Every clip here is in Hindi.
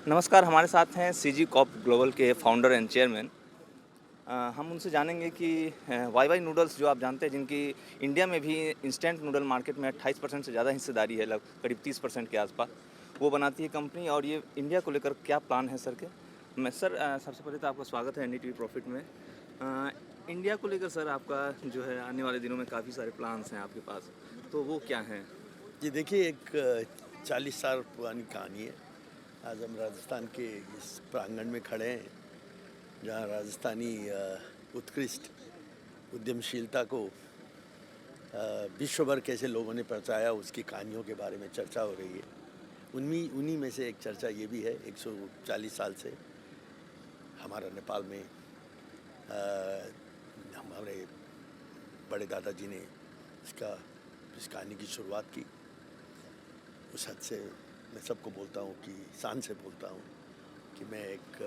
नमस्कार, हमारे साथ हैं सीजी कॉप ग्लोबल के फाउंडर एंड चेयरमैन। हम उनसे जानेंगे कि वाई वाई नूडल्स जो आप जानते हैं, जिनकी इंडिया में भी इंस्टेंट नूडल मार्केट में 28% से ज़्यादा हिस्सेदारी है, करीब 30% के आसपास वो बनाती है कंपनी, और ये इंडिया को लेकर क्या प्लान है सर के। मैं सर सबसे पहले तो आपका स्वागत है एनडीटीवी प्रॉफिट में। इंडिया को लेकर सर आपका जो है आने वाले दिनों में काफ़ी सारे प्लान्स हैं आपके पास, तो वो क्या हैं? ये देखिए एक 40 साल पुरानी कहानी है। आज हम राजस्थान के इस प्रांगण में खड़े हैं जहाँ राजस्थानी उत्कृष्ट उद्यमशीलता को विश्व भर कैसे लोगों ने पहुँचाया उसकी कहानियों के बारे में चर्चा हो रही है। उन्हीं में से एक चर्चा ये भी है, 140 साल से हमारा नेपाल में हमारे बड़े दादाजी ने इस कहानी की शुरुआत की। उस हद से मैं सबको बोलता हूँ कि शान से बोलता हूँ कि मैं एक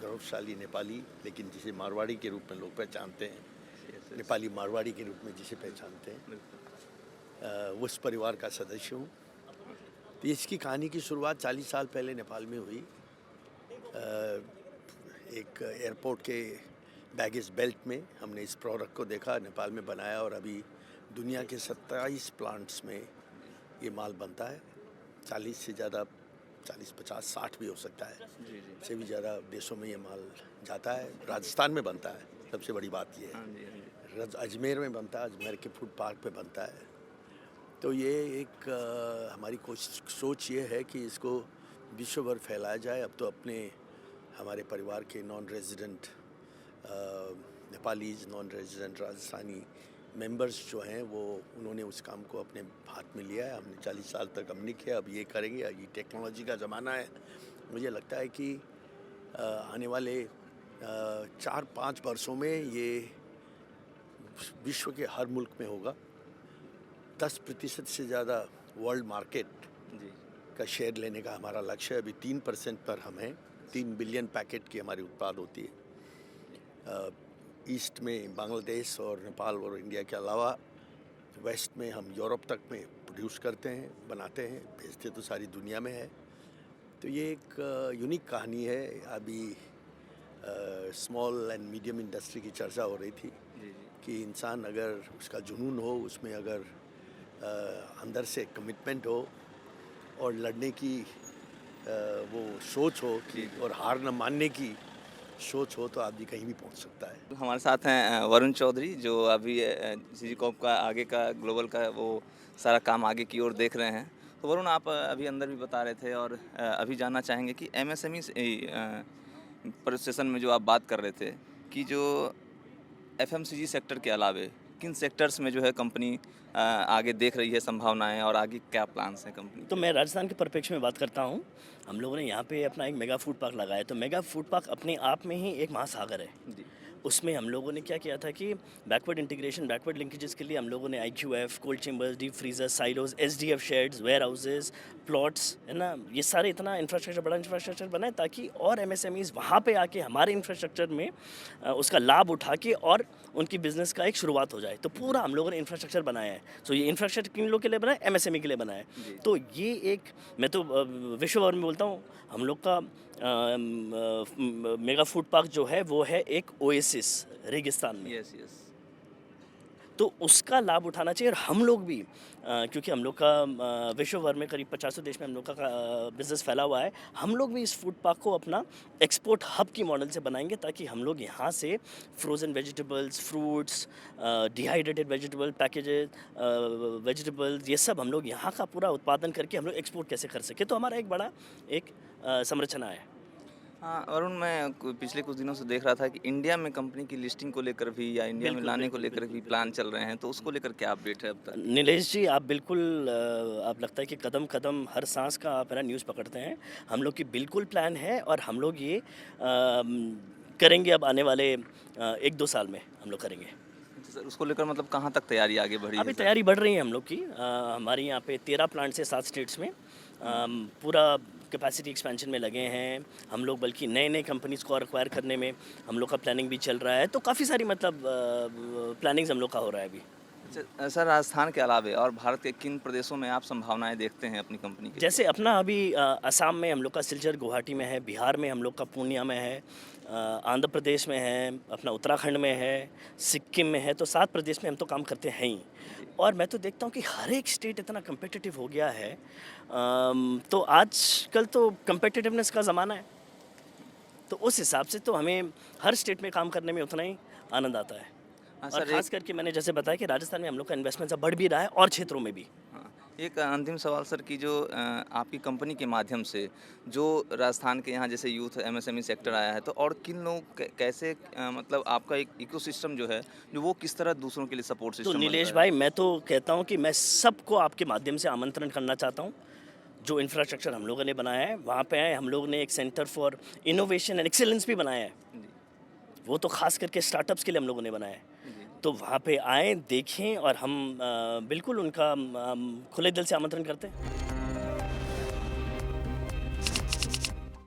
गौरवशाली नेपाली, लेकिन जिसे मारवाड़ी के रूप में लोग पहचानते हैं, नेपाली मारवाड़ी के रूप में जिसे पहचानते हैं, उस परिवार का सदस्य हूँ। तो इसकी कहानी की शुरुआत 40 साल पहले नेपाल में हुई। एक एयरपोर्ट के बैगेज बेल्ट में हमने इस प्रोडक्ट को देखा, नेपाल में बनाया, और अभी दुनिया के 27 प्लांट्स में ये माल बनता है। 40 से ज़्यादा, 40, 50, 60 भी हो सकता है, इससे भी ज़्यादा देशों में ये माल जाता है। राजस्थान में बनता है, सबसे बड़ी बात ये है। अजमेर में बनता है, अजमेर के फूड पार्क पे बनता है। तो ये एक हमारी सोच ये है कि इसको विश्व भर फैलाया जाए। अब तो हमारे परिवार के non resident Nepalese, non resident Rajasthani members जो हैं वो उन्होंने उस काम को अपने हाथ में लिया है। हमने 40 साल तक हमने किया, अब ये करेंगे। ये टेक्नोलॉजी का ज़माना है। मुझे लगता है कि आने वाले 4-5 वर्षों में ये विश्व के हर मुल्क में होगा। 10% से ज़्यादा वर्ल्ड मार्केट का शेयर लेने का हमारा लक्ष्य है। अभी 3% पर हम हैं। 3 बिलियन पैकेट की हमारी उत्पाद होती है। ईस्ट में बांग्लादेश और नेपाल और इंडिया के अलावा वेस्ट में हम यूरोप तक में प्रोड्यूस करते हैं, बनाते हैं, भेजते तो सारी दुनिया में है। तो ये एक यूनिक कहानी है। अभी स्मॉल एंड मीडियम इंडस्ट्री की चर्चा हो रही थी कि इंसान अगर उसका जुनून हो, उसमें अगर अंदर से कमिटमेंट हो और लड़ने की वो सोच हो कि और हार न मानने की सोच हो, तो आदमी कहीं भी पहुंच सकता है। हमारे साथ हैं वरुण चौधरी, जो अभी सीजी कॉप का आगे का ग्लोबल का वो सारा काम आगे की ओर देख रहे हैं। तो वरुण, आप अभी अंदर भी बता रहे थे, और अभी जानना चाहेंगे कि एमएसएमई प्रोसेसन में जो आप बात कर रहे थे कि जो एफएमसीजी सेक्टर के अलावे किन सेक्टर्स में जो है कंपनी आगे देख रही है संभावनाएं, और आगे क्या प्लान्स हैं कंपनी? तो मैं राजस्थान के परिप्रेक्ष्य में बात करता हूँ। हम लोगों ने यहाँ पे अपना एक मेगा फूड पार्क लगाया। तो मेगा फूड पार्क अपने आप में ही एक महासागर है। जी। उसमें हम लोगों ने क्या किया था कि बैकवर्ड इंटीग्रेशन, बैकवर्ड लिंकेजेस के लिए हम लोगों ने IQF, cold chambers, deep freezer, silos, SDF sheds, warehouses, plots, है ना, ये सारे इतना इंफ्रास्ट्रक्चर, बड़ा इंफ्रास्ट्रक्चर बनाए ताकि और MSMEs वहाँ पे आके हमारे इंफ्रास्ट्रक्चर में उसका लाभ उठा के और उनकी बिजनेस का एक शुरुआत हो जाए। तो पूरा हम लोगों ने इंफ्रास्ट्रक्चर बनाया है। तो ये इंफ्रास्ट्रक्चर किन लोग के लिए बनाया? MSME के लिए बनाया है। तो ये एक, मैं तो विश्व भर में बोलता हूँ, हम लोग का मेगा फूड पार्क जो है वो है एक ओएसिस रेगिस्तान में। Yes yes. तो उसका लाभ उठाना चाहिए। और हम लोग भी क्योंकि हम लोग का विश्व भर में करीब 50 देश में हम लोग का बिजनेस फैला हुआ है, हम लोग भी इस फूड पार्क को अपना एक्सपोर्ट हब की मॉडल से बनाएंगे ताकि हम लोग यहाँ से frozen vegetables, fruits, dehydrated vegetable packages, vegetables, ये सब हम लोग यहाँ का पूरा उत्पादन करके हम लोग एक्सपोर्ट कैसे कर सके। तो हमारा एक बड़ा एक संरचना है। हाँ, अरुण, मैं पिछले कुछ दिनों से देख रहा था कि इंडिया में कंपनी की लिस्टिंग को लेकर भी या इंडिया में लाने को लेकर भी प्लान चल रहे हैं, तो उसको लेकर क्या अपडेट है अब तक? नीलेश जी, आप बिल्कुल आप लगता है कि कदम कदम हर सांस का आप है ना न्यूज़ पकड़ते हैं। हम लोग की बिल्कुल प्लान है और हम लोग ये करेंगे। अब आने वाले 1-2 साल में हम लोग करेंगे। सर, उसको लेकर मतलब कहाँ तक तैयारी आगे बढ़ी है अभी सर? तैयारी बढ़ रही है हम लोग की। हमारे यहाँ पे 13 प्लांट्स है 7 स्टेट्स में। पूरा कैपेसिटी एक्सपेंशन में लगे हैं हम लोग, बल्कि नए नए कंपनीज़ को एक्वायर करने में हम लोग का प्लानिंग भी चल रहा है। तो काफ़ी सारी मतलब प्लानिंग्स हम लोग का हो रहा है अभी। अच्छा सर, राजस्थान के अलावे और भारत के किन प्रदेशों में आप संभावनाएं देखते हैं अपनी कंपनी के? जैसे अपना अभी असम में हम लोग का सिलचर गुवाहाटी में है, बिहार में हम लोग का पूर्णिया में है, आंध्र प्रदेश में है, अपना उत्तराखंड में है, सिक्किम में है, तो 7 प्रदेश में हम तो काम करते हैं ही। और मैं तो देखता हूँ कि हर एक स्टेट इतना कम्पिटिटिव हो गया है, तो आजकल तो कम्पिटिटिवनेस का ज़माना है, तो उस हिसाब से तो हमें हर स्टेट में काम करने में उतना ही आनंद आता है। हाँ और सर, ख़ास करके मैंने जैसे बताया कि राजस्थान में हम लोग का इन्वेस्टमेंट बढ़ भी रहा है और क्षेत्रों में भी। हाँ, एक अंतिम सवाल सर कि जो आपकी कंपनी के माध्यम से जो राजस्थान के यहाँ जैसे यूथ एमएसएमई सेक्टर आया है, तो और किन लोग कैसे मतलब आपका एक इकोसिस्टम जो है, जो वो किस तरह दूसरों के लिए सपोर्ट तो सिस्टम नीलेश बनता है? भाई, मैं तो कहता हूँ कि मैं सबको आपके माध्यम से आमंत्रण करना चाहता हूँ। जो इंफ्रास्ट्रक्चर हम लोगों ने बनाया है, वहाँ पे आए, हम लोग ने एक centre for innovation and excellence भी बनाया है। जी, वो तो खास करके स्टार्टअप्स के लिए हम लोगों ने बनाया है। जी। तो वहाँ पे आएँ, देखें, और हम बिल्कुल उनका खुले दिल से आमंत्रण करते हैं।